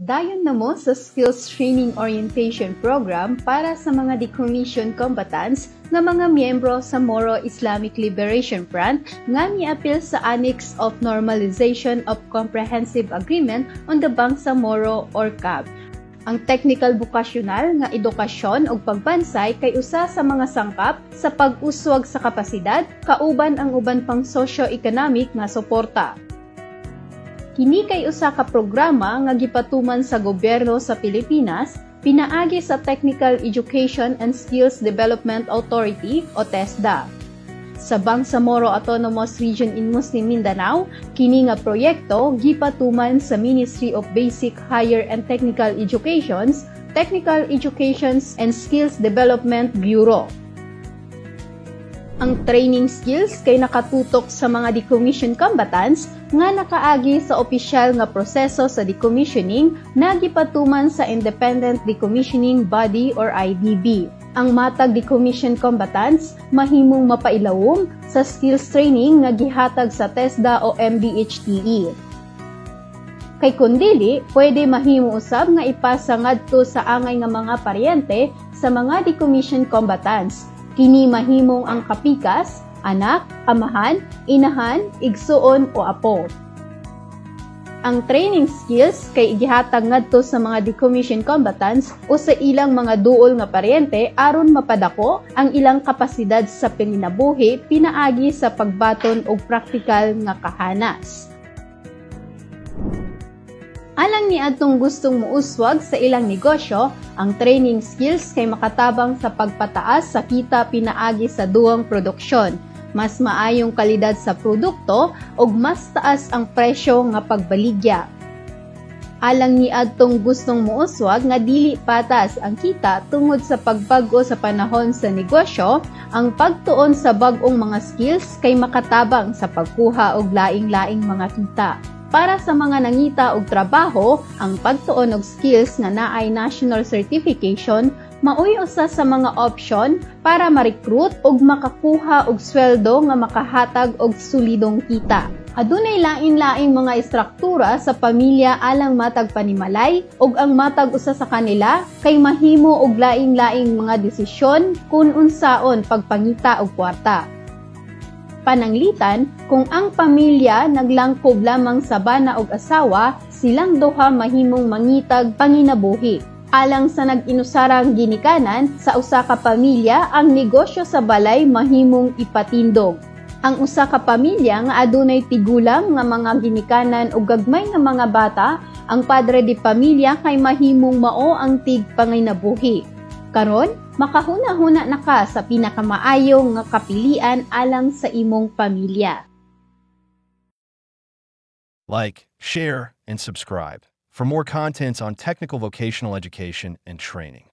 Dayon na mo sa Skills Training Orientation Program para sa mga decommissioned combatants nga mga miyembro sa Moro Islamic Liberation Front nga miapil sa Annex of Normalization of Comprehensive Agreement on the Bangsamoro or CAB. Ang technical vocational nga edukasyon ug pagbansay kay usa sa mga sangkap sa pag-uswag sa kapasidad kauban ang uban pang socio-economic nga suporta. Kini kay usa ka programa nga gipatuman sa gobyerno sa Pilipinas pinaagi sa Technical Education and Skills Development Authority o TESDA. Sa Bangsamoro Autonomous Region in Muslim Mindanao, kini nga proyekto gipatuman sa Ministry of Basic, Higher and Technical Education's Technical Educations and Skills Development Bureau. Ang training skills kay nakatutok sa mga decommissioned combatants nga nakaagi sa opisyal nga proseso sa decommissioning na gipatuman sa Independent Decommissioning Body or IDB. Ang matag decommissioned combatants mahimong mapailawom sa skills training nga gihatag sa TESDA o MDHTE. Kay kundili, pwede mahimo usab nga ipasa ngadto sa angay nga mga paryente sa mga decommissioned combatants. Kini mahimong ang kapikas, anak, amahan, inahan, igsuon o apo. Ang training skills kay gihatag ngadto sa mga decommissioned combatants o sa ilang mga duol nga paryente aron mapadako ang ilang kapasidad sa panginabuhi pinaagi sa pagbaton og praktikal nga kahanas. Alang ni adtong gustong muuswag sa ilang negosyo, ang training skills kay makatabang sa pagpataas sa kita pinaagi sa duwang produksyon, mas maayong kalidad sa produkto ug mas taas ang presyo nga pagbaligya. Alang ni adtong gustong muuswag nga dili patas ang kita tungod sa pagbago sa panahon sa negosyo, ang pagtuon sa bag-ong mga skills kay makatabang sa pagkuha og laing-laing mga kita. Para sa mga nangita og trabaho, ang pagtuon og skills nga naay national certification maoy usa sa mga option para ma-recruit ug makakuha og sweldo nga makahatag og solidong kita. Adunay lain-laing mga istruktura sa pamilya alang matag panimalay ug ang matag usa sa kanila kay mahimo og lain-laing mga desisyon kung unsaon pagpangita og kwarta. Pananglitan, kung ang pamilya naglangkob lamang sa bana og asawa, silang duha mahimong mangitag panginabuhi. Alang sa nag-inusarang ginikanan, sa usa ka pamilya, ang negosyo sa balay mahimong ipatindog. Ang usa ka pamilya nga adunay tigulang nga mga ginikanan ug gagmay nga mga bata, ang padre de pamilya kay mahimong mao ang tig panginabuhi. Karon, makahuna-huna na ka sa pinakamaayong nga kapilian alang sa imong pamilya. Like, share, and subscribe for more contents on technical vocational education and training.